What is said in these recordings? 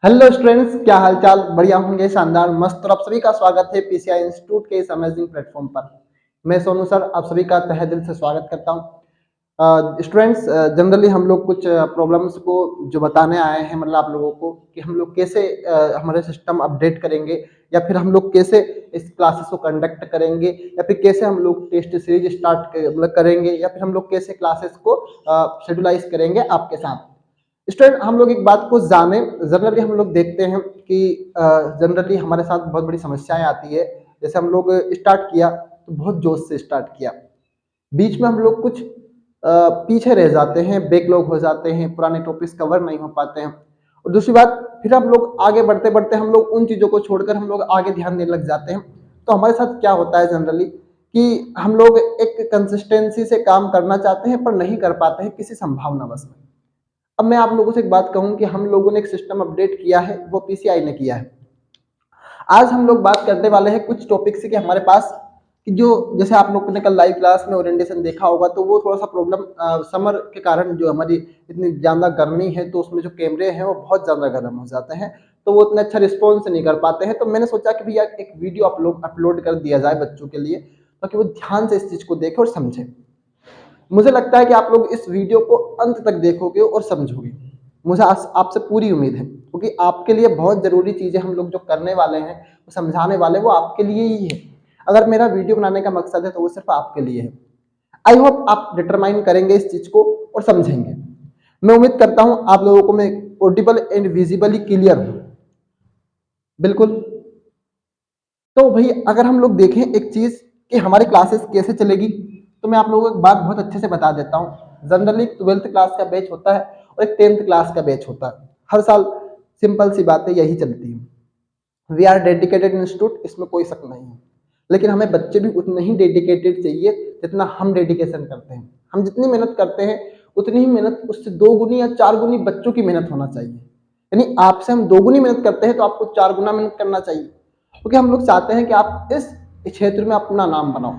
Hello students, क्या हालचाल? बढ़िया होंगे, शानदार, मस्त। और आप सभी का स्वागत है पीसीआई इंस्टीट्यूट के इस अमेजिंग प्लेटफॉर्म पर। मैं सोनू सर आप सभी का तहे दिल से स्वागत करता हूँ। स्टूडेंट्स, जनरली हम लोग कुछ प्रॉब्लम्स को जो बताने आए हैं, मतलब आप लोगों को कि हम लोग कैसे हमारे सिस्टम अपडेट करेंगे, या फिर हम लोग कैसे इस क्लासेस को कंडक्ट करेंगे, या फिर कैसे हम लोग टेस्ट सीरीज स्टार्ट मतलब करेंगे, या फिर हम लोग कैसे क्लासेस को शेड्यूलाइज करेंगे आपके साथ। स्टूडेंट, हम लोग एक बात को जाने। जनरली हम लोग देखते हैं कि जनरली हमारे साथ बहुत बड़ी समस्याएं आती है। जैसे हम लोग स्टार्ट किया तो बहुत जोश से स्टार्ट किया, बीच में हम लोग कुछ पीछे रह जाते हैं, बैकलॉग हो जाते हैं, पुराने टॉपिक्स कवर नहीं हो पाते हैं। और दूसरी बात, फिर हम लोग आगे बढ़ते बढ़ते हम लोग उन चीज़ों को छोड़कर हम लोग आगे ध्यान देने लग जाते हैं। तो हमारे साथ क्या होता है जनरली कि हम लोग एक कंसिस्टेंसी से काम करना चाहते हैं पर नहीं कर पाते हैं किसी संभावनावश में। अब मैं आप लोगों से एक बात कहूं कि हम लोगों ने एक सिस्टम अपडेट किया है, वो पीसीआई ने किया है। आज हम लोग बात करने वाले हैं कुछ टॉपिक से कि हमारे पास कि जो जैसे आप लोगों ने कल लाइव क्लास में ओरिएंटेशन देखा होगा, तो वो थोड़ा सा प्रॉब्लम समर के कारण जो हमारी इतनी ज़्यादा गर्मी है, तो उसमें जो कैमरे हैं वो बहुत ज़्यादा गर्म हो जाते हैं, तो वो इतना अच्छा रिस्पॉन्स नहीं कर पाते हैं। तो मैंने सोचा कि भैया एक वीडियो अपलोड कर दिया जाए बच्चों के लिए, ताकि वो ध्यान से इस चीज़ को देखें और समझें। मुझे लगता है कि आप लोग इस वीडियो को अंत तक देखोगे और समझोगे। मुझे आपसे पूरी उम्मीद है, क्योंकि आपके लिए बहुत ज़रूरी चीज़ें हम लोग जो करने वाले हैं, वो समझाने वाले, वो आपके लिए ही है। अगर मेरा वीडियो बनाने का मकसद है तो वो सिर्फ आपके लिए है। आई होप आप डिटरमाइन करेंगे इस चीज़ को और समझेंगे। मैं उम्मीद करता हूँ आप लोगों को मैं ऑडिबल एंड विजिबली क्लियर हूँ। बिल्कुल। तो भाई अगर हम लोग देखें एक चीज़ कि हमारी क्लासेस कैसे चलेगी, तो मैं आप लोगों को एक बात बहुत अच्छे से बता देता हूँ। जनरली 12th क्लास का बैच होता है और एक 10th क्लास का बैच होता है। हर साल सिंपल सी बातें यही चलती है। वी आर डेडिकेटेड इंस्टीट्यूट, इसमें कोई शक नहीं है। लेकिन हमें बच्चे भी उतने ही डेडिकेटेड चाहिए जितना हम डेडिकेशन करते हैं। हम जितनी मेहनत करते हैं उतनी ही मेहनत उससे 2 गुनी या 4 गुनी बच्चों की मेहनत होना चाहिए। यानी आपसे हम 2 गुनी मेहनत करते हैं तो आपको 4 गुना मेहनत करना चाहिए, क्योंकि हम लोग चाहते हैं कि आप इस क्षेत्र में अपना नाम बनाओ।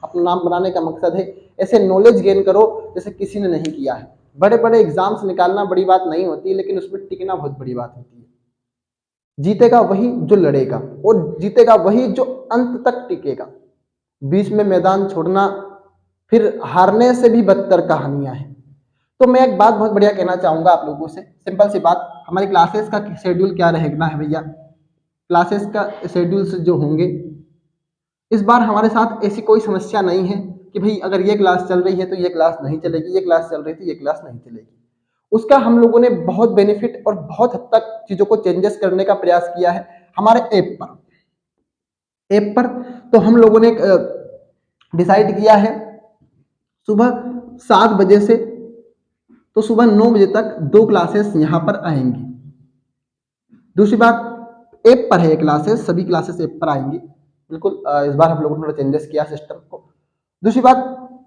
अपना नाम बनाने का मकसद है ऐसे नॉलेज गेन करो जैसे किसी ने नहीं किया है। बड़े बड़े एग्जाम्स निकालना बड़ी बात नहीं होती, लेकिन उसमें टिकना बहुत बड़ी बात होती है। जीतेगा वही जो लड़ेगा, और जीतेगा वही जो अंत तक टिकेगा। बीच में मैदान छोड़ना फिर हारने से भी बदतर कहानियां हैं। तो मैं एक बात बहुत बढ़िया कहना चाहूंगा आप लोगों से, सिंपल सी बात। हमारी क्लासेस का शेड्यूल क्या रहेगा है भैया? क्लासेस का शेड्यूल जो होंगे, इस बार हमारे साथ ऐसी कोई समस्या नहीं है कि भाई अगर ये क्लास चल रही है तो ये क्लास नहीं चलेगी, ये क्लास चल रही थी ये क्लास नहीं चलेगी। उसका हम लोगों ने बहुत बेनिफिट और बहुत हद तक चीज़ों को चेंजेस करने का प्रयास किया है हमारे ऐप पर। तो हम लोगों ने डिसाइड किया है सुबह 7 बजे से तो सुबह 9 बजे तक 2 क्लासेस यहाँ पर आएंगी। दूसरी बात, ऐप पर है क्लासेस, सभी क्लासेस ऐप पर आएंगी। बिल्कुल, इस बार हम लोगों ने थोड़ा चेंजेस किया सिस्टम को। दूसरी बात,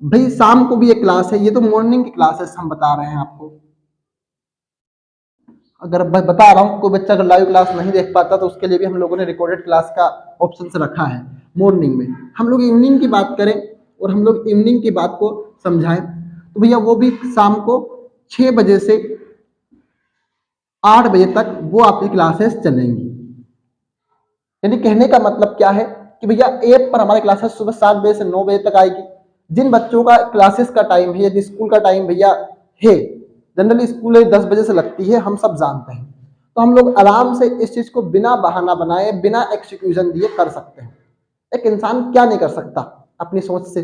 भाई शाम को भी एक क्लास है, ये तो मॉर्निंग की क्लासेस हम बता रहे हैं आपको। अगर बता रहा हूँ, कोई बच्चा अगर लाइव क्लास नहीं देख पाता तो उसके लिए भी हम लोगों ने रिकॉर्डेड क्लास का ऑप्शन रखा है मॉर्निंग में। हम लोग इवनिंग की बात करें और हम लोग इवनिंग की बात को समझाएं, तो भैया वो भी शाम को 6 बजे से 8 बजे तक वो आपकी क्लासेस चलेंगी। यानी कहने का मतलब क्या है कि भैया ऐप पर हमारी क्लासेस सुबह 7 बजे से 9 बजे तक आएगी। जिन बच्चों का क्लासेस का टाइम है, यदि स्कूल का टाइम भैया है, जनरली स्कूल 10 बजे से लगती है, हम सब जानते हैं, तो हम लोग आराम से इस चीज को बिना बहाना बनाए, बिना एक्सक्यूजन दिए कर सकते हैं। एक इंसान क्या नहीं कर सकता अपनी सोच से?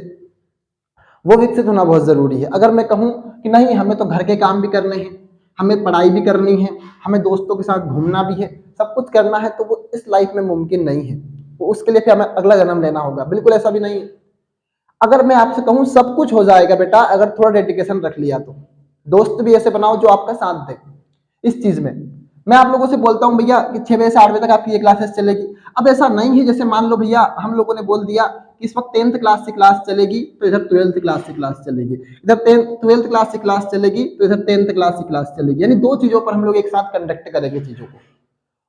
वो विकसित होना बहुत जरूरी है। अगर मैं कहूँ कि नहीं हमें तो घर के काम भी करने हैं, हमें पढ़ाई भी करनी है, हमें दोस्तों के साथ घूमना भी है, सब कुछ करना है, तो वो इस लाइफ में मुमकिन नहीं है। वो उसके लिए फिर हमें अगला जन्म लेना होगा। बिल्कुल ऐसा भी नहीं है। अगर मैं आपसे कहूँ सब कुछ हो जाएगा बेटा, अगर थोड़ा डेडिकेशन रख लिया तो। दोस्त भी ऐसे बनाओ जो आपका साथ दे इस चीज में। मैं आप लोगों से बोलता हूँ भैया कि 6 बजे से 8 बजे तक आपकी ये क्लासेस चलेगी। अब ऐसा नहीं है जैसे मान लो भैया हम लोगों ने बोल दिया कि इस वक्त 10th क्लास से क्लास चलेगी तो इधर 12th क्लास से क्लास चलेगी, इधर 12th क्लास से क्लास चलेगी तो इधर 10th क्लास से क्लास चलेगी। यानी दो चीजों पर हम लोग एक साथ कंडक्ट करेंगे चीजों को।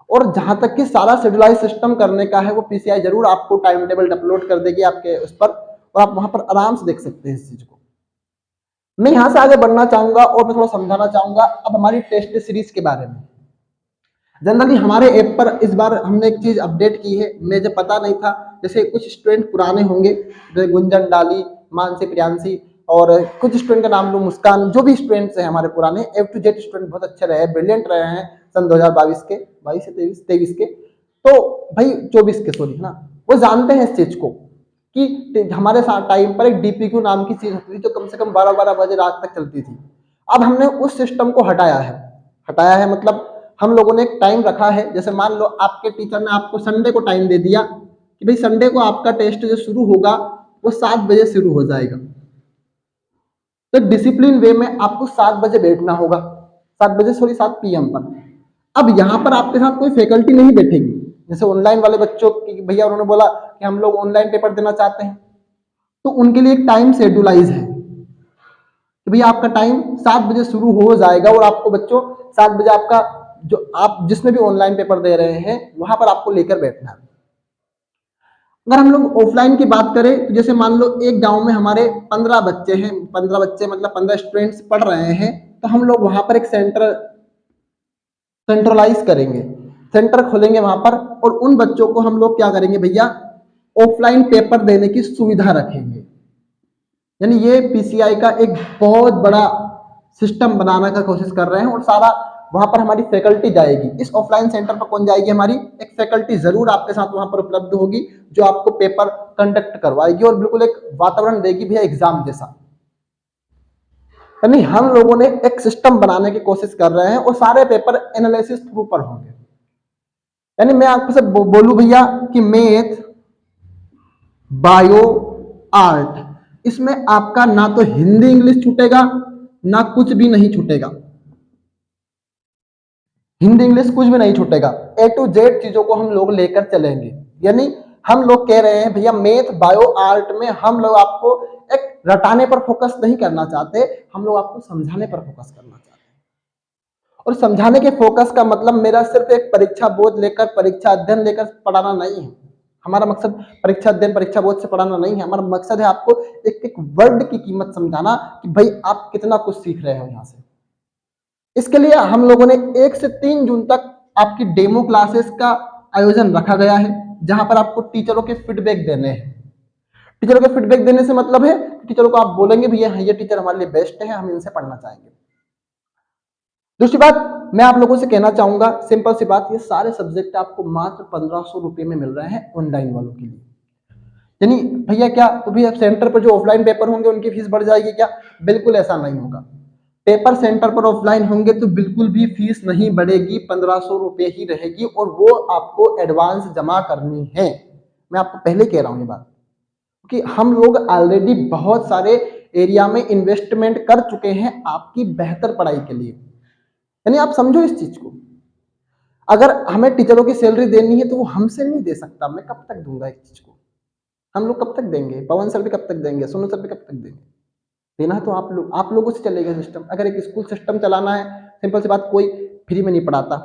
और जहां तक कि सारा शेड्यूलाइज सिस्टम करने का है, वो पीसीआई जरूर आपको टाइम टेबल अपलोड कर देगी आपके उस पर, और आप वहां पर आराम से देख सकते हैं इस चीज को। मैं यहां से आगे बढ़ना चाहूंगा और मैं थोड़ा समझाना चाहूंगा अब हमारी टेस्ट सीरीज के बारे में। जनरली हमारे ऐप पर इस बार हमने एक चीज अपडेट की है, मुझे पता नहीं था। जैसे कुछ स्टूडेंट पुराने होंगे, जैसे गुंजन, डाली, मानसी, प्रियांशी, और कुछ स्टूडेंट का नाम लो, मुस्कान, जो भी स्टूडेंट्स हैं हमारे पुराने ए टू जेड स्टूडेंट बहुत अच्छे रहे, ब्रिलियंट रहे हैं सन 2022 के, 22 से 23 के, तो भाई 24 के सॉरी, है ना, वो जानते हैं इस चीज को कि हमारे साथ टाइम पर एक डीपीक्यू नाम की चीज होती थी जो कम से कम 12-12 बजे रात तक चलती थी। अब हमने उस सिस्टम को हटाया है मतलब हम लोगों ने एक टाइम रखा है। जैसे मान लो आपके टीचर ने आपको संडे को टाइम दे दिया कि भाई संडे को आपका टेस्ट जो शुरू होगा वो 7 बजे शुरू हो जाएगा, तो डिसिप्लिन वे में आपको 7 बजे बैठना होगा, 7 बजे सॉरी 7 पीएम पर। अब यहाँ पर आपके साथ कोई फैकल्टी नहीं बैठेगी, जैसे ऑनलाइन वाले बच्चों की भैया उन्होंने बोला कि हम लोग ऑनलाइन पेपर देना चाहते हैं, तो उनके लिए एक टाइम शेड्यूलाइज है कि भैया आपका टाइम 7 बजे शुरू हो जाएगा और आपको बच्चों 7 बजे आपका जो आप जिसमें भी ऑनलाइन पेपर दे रहे हैं वहां पर आपको लेकर बैठना है। अगर हम लोग ऑफलाइन की बात करें तो जैसे मान लो एक गांव में हमारे 15 बच्चे हैं, 15 बच्चे मतलब 15 स्टूडेंट्स पढ़ रहे हैं, तो हम लोग वहां पर एक सेंट्रलाइज करेंगे, सेंटर खोलेंगे वहां पर, और उन बच्चों को हम लोग क्या करेंगे भैया, ऑफलाइन पेपर देने की सुविधा रखेंगे। यानी ये पीसीआई का एक बहुत बड़ा सिस्टम बनाने का कोशिश कर रहे हैं, और सारा वहां पर हमारी फैकल्टी जाएगी। इस ऑफलाइन सेंटर पर कौन जाएगी, हमारी एक फैकल्टी जरूर आपके साथ वहां पर उपलब्ध होगी जो आपको पेपर कंडक्ट करवाएगी और बिल्कुल एक वातावरण देगी भैया एग्जाम जैसा। यानी हम लोगों ने एक सिस्टम बनाने की कोशिश कर रहे हैं और सारे पेपर एनालिसिस थ्रू पर होंगे। यानी मैं आपको से बोलूं भैया कि मैथ, बायो, आर्ट, इसमें आपका ना तो हिंदी इंग्लिश छूटेगा ना कुछ भी नहीं छूटेगा, हिंदी इंग्लिश कुछ भी नहीं छूटेगा, ए टू जेड चीजों को हम लोग लेकर चलेंगे। यानी हम लोग कह रहे हैं भैया मैथ, बायो, आर्ट में हम लोग आपको एक रटाने पर फोकस नहीं करना चाहते, हम लोग आपको समझाने पर फोकस करना चाहते हैं। और समझाने के फोकस का मतलब मेरा सिर्फ एक परीक्षा बोझ लेकर, परीक्षा अध्ययन लेकर पढ़ाना नहीं है। हमारा मकसद परीक्षा अध्ययन, परीक्षा बोझ से पढ़ाना नहीं है। हमारा मकसद है आपको एक एक वर्ड की कीमत समझाना कि भाई आप कितना कुछ सीख रहे हो यहाँ से। इसके लिए हम लोगों ने 1 से 3 जून तक आपकी डेमो क्लासेस का आयोजन रखा गया है, जहां पर आपको टीचरों के फीडबैक देने हैं। टीचरों के फीडबैक देने से मतलब है टीचरों को आप बोलेंगे भैया ये टीचर हमारे लिए बेस्ट है, हम इनसे पढ़ना चाहेंगे। दूसरी बात मैं आप लोगों से कहना चाहूंगा, सिंपल सी बात, ये सारे सब्जेक्ट आपको मात्र 1500 रुपए में मिल रहे हैं ऑनलाइन वालों के लिए। यानी भैया क्या तो भैया सेंटर पर जो ऑफलाइन पेपर होंगे उनकी फीस बढ़ जाएगी क्या, बिल्कुल ऐसा नहीं होगा। पेपर सेंटर पर ऑफलाइन होंगे तो बिल्कुल भी फीस नहीं बढ़ेगी, 1500 रुपए ही रहेगी, और वो आपको एडवांस जमा करनी है। मैं आपको पहले कह रहा हूं ये बात कि हम लोग ऑलरेडी बहुत सारे एरिया में इन्वेस्टमेंट कर चुके हैं आपकी बेहतर पढ़ाई के लिए। यानी आप समझो इस चीज को, अगर हमें टीचरों की सैलरी देनी है तो वो हमसे नहीं दे सकता, मैं कब तक दूंगा इस चीज को, हम लोग कब तक देंगे, पवन सर भी कब तक देंगे, सोनू सर भी कब तक देंगे, देना तो आप लोगों से चलेगा सिस्टम। अगर एक स्कूल सिस्टम चलाना है, सिंपल सी बात, कोई फ्री में नहीं पढ़ाता,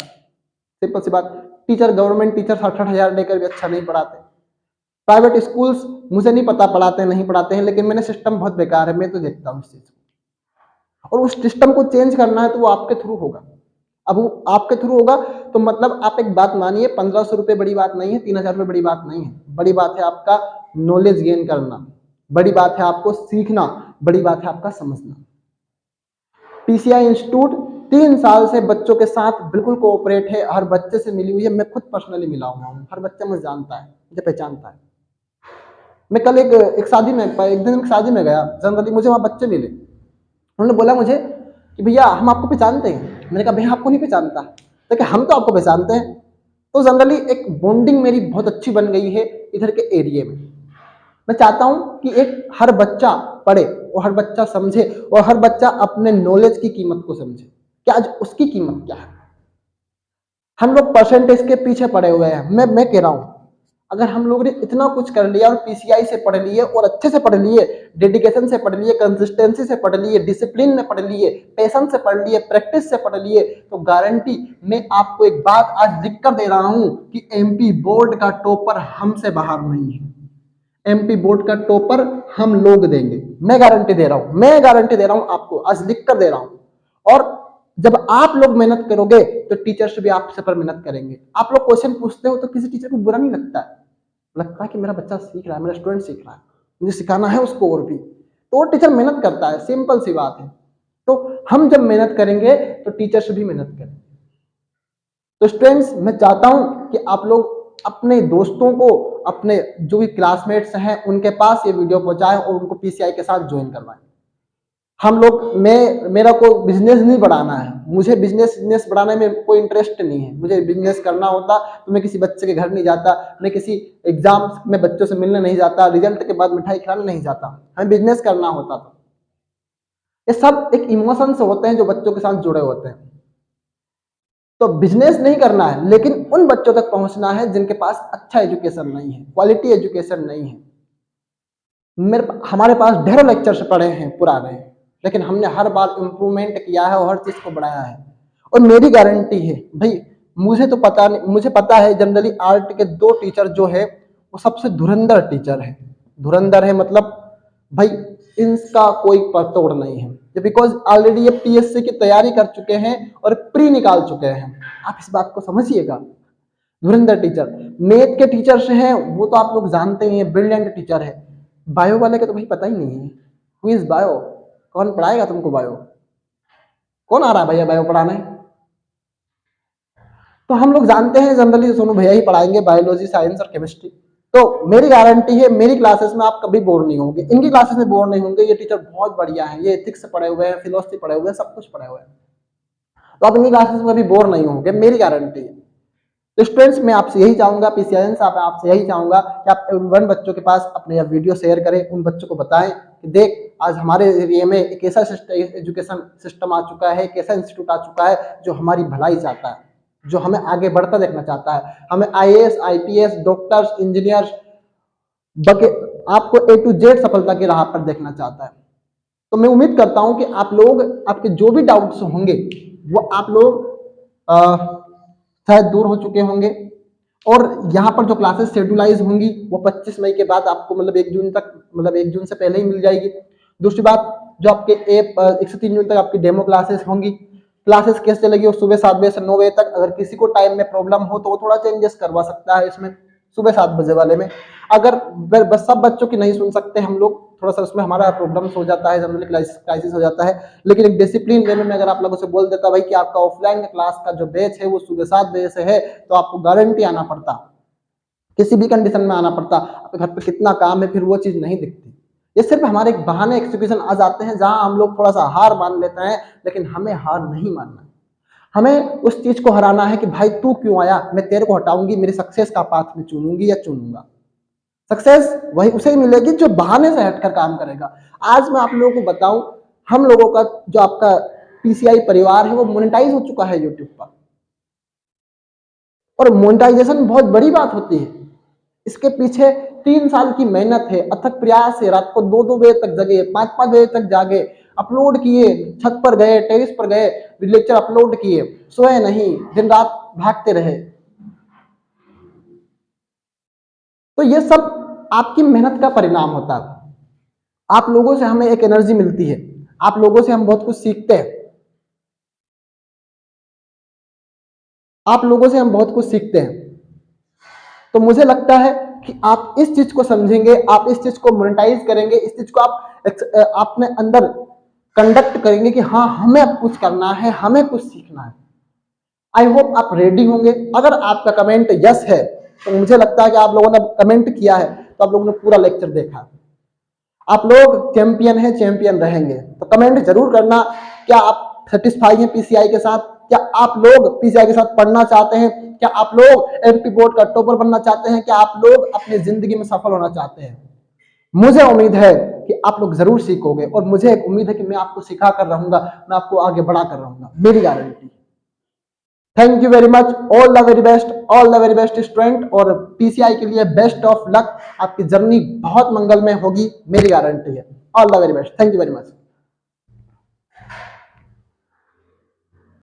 सिंपल सी बात, टीचर गवर्नमेंट टीचर 60-60 लेकर भी अच्छा नहीं पढ़ाते। प्राइवेट स्कूल्स मुझे नहीं पता पढ़ाते नहीं पढ़ाते हैं, लेकिन मैंने सिस्टम बहुत बेकार है, मैं तो देखता हूँ इस चीज को, और उस सिस्टम को चेंज करना है तो वो आपके थ्रू होगा। अब वो आपके थ्रू होगा तो मतलब आप एक बात मानिए, 1500 रुपए बड़ी बात नहीं है, 3000 रुपए बड़ी बात नहीं है, बड़ी बात है आपका नॉलेज गेन करना, बड़ी बात है आपको सीखना, बड़ी बात है आपका समझना। पीसीआई इंस्टीट्यूट 3 साल से बच्चों के साथ बिल्कुल कोऑपरेट है, हर बच्चे से मिली हुई है, मैं खुद पर्सनली मिला हुआ हूँ, हर बच्चा मुझे जानता है, मुझे पहचानता है। मैं कल एक शादी में एक दिन शादी में गया, जनरली मुझे वहाँ बच्चे मिले, उन्होंने बोला मुझे कि भैया हम आपको पहचानते हैं। मैंने कहा भैया आपको नहीं पहचानता, तो क्या हम तो आपको पहचानते हैं। तो जनरली एक बॉन्डिंग मेरी बहुत अच्छी बन गई है इधर के एरिया में। मैं चाहता हूं कि एक हर बच्चा पढ़े और हर बच्चा समझे और हर बच्चा अपने नॉलेज की कीमत को समझे कि आज उसकी कीमत क्या है। हम लोग परसेंटेज के पीछे पड़े हुए हैं। मैं कह रहा हूं अगर हम लोगों ने इतना कुछ कर लिया और पीसीआई से पढ़ लिए और अच्छे से पढ़ लिए, डेडिकेशन से पढ़ लिए, कंसिस्टेंसी से पढ़ लिए, डिसिप्लिन में पढ़ लिए, पैशन से पढ़ लिए, प्रैक्टिस से पढ़ लिए, तो गारंटी मैं आपको एक बात आज लिख कर दे रहा हूं कि एमपी बोर्ड का टॉपर हमसे बाहर नहीं है। एमपी बोर्ड का टॉपर हम लोग देंगे, मैं गारंटी दे रहा हूं, मैं गारंटी दे रहा हूं आपको, आज लिख कर दे रहा हूं। और जब आप लोग मेहनत करोगे तो टीचर्स भी आपसे पर मेहनत करेंगे। आप लोग क्वेश्चन पूछते हो तो किसी टीचर को बुरा नहीं लगता है, लगता है कि मेरा बच्चा सीख रहा है, मेरा स्टूडेंट सीख रहा है, मुझे सिखाना है उसको और भी, तो वो टीचर मेहनत करता है, सिंपल सी बात है। तो हम जब मेहनत करेंगे तो टीचर्स भी मेहनत करेंगे। तो स्टूडेंट्स, मैं चाहता हूं कि आप लोग अपने दोस्तों को, अपने जो भी क्लासमेट्स हैं उनके पास ये वीडियो पहुंचाएं और उनको पीसीआई के साथ ज्वाइन करवाएं। हम लोग मेरा को बिजनेस नहीं बढ़ाना है, मुझे बिजनेस बढ़ाने में कोई इंटरेस्ट नहीं है। मुझे बिजनेस करना होता तो मैं किसी बच्चे के घर नहीं जाता, मैं किसी एग्जाम में बच्चों से मिलने नहीं जाता, रिजल्ट के बाद मिठाई खिलाने नहीं जाता। हमें बिजनेस करना होता था। ये सब एक इमोशंस होते हैं जो बच्चों के साथ जुड़े होते हैं। तो बिजनेस नहीं करना है, लेकिन उन बच्चों तक पहुंचना है जिनके पास अच्छा एजुकेशन नहीं है, क्वालिटी एजुकेशन नहीं है। हमारे पास ढेरों लेक्चर्स पढ़े हैं पुराने, लेकिन हमने हर बार इम्प्रूवमेंट किया है और हर चीज को बढ़ाया है। और मेरी गारंटी है भाई, मुझे तो पता नहीं, मुझे पता है जनरली आर्ट के 2 टीचर जो है वो सबसे धुरंधर टीचर है। धुरंधर है मतलब भाई इनका कोई तोड़ नहीं है, बिकॉज ऑलरेडी ये पीएससी की तैयारी कर चुके हैं और प्री निकाल चुके हैं। आप इस बात को समझिएगा। धुरंधर टीचर। मैथ के टीचर्स हैं वो तो आप लोग जानते ही हैं, ब्रिलियंट टीचर है। बायो वाले का तो भाई पता ही नहीं है, हु इज बायो, कौन पढ़ाएगा तुमको बायो, कौन आ रहा है भैया बायो पढ़ाने। तो हम लोग जानते हैं जनरली सोनू भैया ही पढ़ाएंगे बायोलॉजी, साइंस और केमिस्ट्री। तो मेरी गारंटी है मेरी क्लासेस में आप कभी बोर नहीं होंगे, इनकी क्लासेस में बोर नहीं होंगे। ये टीचर बहुत बढ़िया है, ये एथिक्स पढ़े हुए हैं, फिलोसफी पढ़े हुए हैं, सब कुछ पढ़े हुए हैं, तो आप इनकी क्लासेस में कभी बोर नहीं होंगे, मेरी गारंटी है। तो स्टूडेंट्स, मैं आपसे यही चाहूंगा, पीसीआई साहब आपसे यही चाहूंगा कि आप वन बच्चों के पास अपने वीडियो शेयर करें, उन बच्चों को बताएं कि देख आज हमारे एरिया में एक ऐसा एजुकेशन सिस्टम आ चुका है, एक ऐसा इंस्टीट्यूट आ चुका है जो हमारी भलाई चाहता है, जो हमें आगे बढ़ता देखना चाहता है, हमें आईएएस, आईपीएस, डॉक्टर्स, इंजीनियर्स, आपको ए टू जेड सफलता की राह पर देखना चाहता है। तो मैं उम्मीद करता हूं कि आप लोग, आपके जो भी डाउट्स होंगे वो आप लोग शायद दूर हो चुके होंगे। और यहाँ पर जो क्लासेस शेड्यूलाइज होंगी वो 25 मई के बाद आपको, मतलब 1 जून तक, मतलब 1 जून से पहले ही मिल जाएगी। दूसरी बात, जो आपके 1 से 3 जून तक आपकी डेमो क्लासेस होंगी। क्लासेस कैसे चलेगी, वो सुबह 7 बजे से 9 बजे तक। अगर किसी को टाइम में प्रॉब्लम हो तो वो थोड़ा चेंजेस करवा सकता है इसमें, सुबह 7 बजे वाले में। अगर बस सब बच्चों की नहीं सुन सकते हम लोग, थोड़ा सा उसमें हमारा प्रॉब्लम्स हो जाता है, जनरली क्राइसिस हो जाता है, लेकिन एक डिसिप्लिन वे में अगर आप लोगों से बोल देता भाई कि आपका ऑफलाइन क्लास का जो बैच है वो सुबह 7 बजे से है, तो आपको गारंटी आना पड़ता, किसी भी कंडीशन में आना पड़ता। आपके घर पे कितना काम है, फिर वो चीज नहीं दिखती। ये सिर्फ हमारे एक बहाने, एक्सक्यूशन आ जाते हैं जहां हम लोग थोड़ा सा हार मान लेते हैं, लेकिन हमें हार नहीं मानना। हमें उस चीज को हराना है कि भाई तू क्यों आया, मैं तेरे को हटाऊंगी, मेरी सक्सेस का पाथ में चुनूंगी या चुनूंगा। सक्सेस वही उसे ही मिलेगी जो बहाने से हटकर काम करेगा। आज मैं आप लोगों को बताऊं, हम लोगों का जो आपका पीसीआई परिवार है वो मोनेटाइज हो चुका है यूट्यूब पर। और मोनेटाइजेशन बहुत बड़ी बात होती है, इसके पीछे 3 साल की मेहनत है, अथक प्रयास है। रात को 2-2 बजे तक जगे, 5-5 बजे तक जागे, अपलोड किए, छत पर गए, टेरिस पर गए, लेक्चर अपलोड किए, सोए नहीं, दिन रात भागते रहे। तो ये सब आपकी मेहनत का परिणाम होता है। आप लोगों से हमें एक एनर्जी मिलती है, आप लोगों से हम बहुत कुछ सीखते हैं, आप लोगों से हम बहुत कुछ सीखते हैं। तो मुझे लगता है कि आप इस चीज को समझेंगे, आप इस चीज को मोनेटाइज करेंगे, इस चीज को आप अपने अंदर कंडक्ट करेंगे कि हाँ हमें अब कुछ करना है, हमें कुछ सीखना है। आई होप आप रेडी होंगे। अगर आपका कमेंट यस है तो मुझे लगता है कि आप लोगों ने कमेंट किया है तो आप लोगों ने पूरा लेक्चर देखा, आप लोग चैंपियन हैं, चैंपियन रहेंगे। तो कमेंट जरूर करना, क्या आप सेटिस्फाई हैं पीसीआई के साथ, क्या आप लोग पीसीआई के साथ पढ़ना चाहते हैं, क्या आप लोग एमपी बोर्ड का टॉपर बनना चाहते हैं, क्या आप लोग अपनी जिंदगी में सफल होना चाहते हैं। मुझे उम्मीद है कि आप लोग जरूर सीखोगे, और मुझे एक उम्मीद है कि मैं आपको सिखा कर रहूंगा, मैं आपको आगे बढ़ा कर रहूंगा, मेरी guarantee. Thank you very much, all the very best, all the very best student. और पीसीआई के लिए बेस्ट ऑफ लक, आपकी जर्नी बहुत मंगलमय होगी, मेरी गारंटी है। All the very best, thank you very much.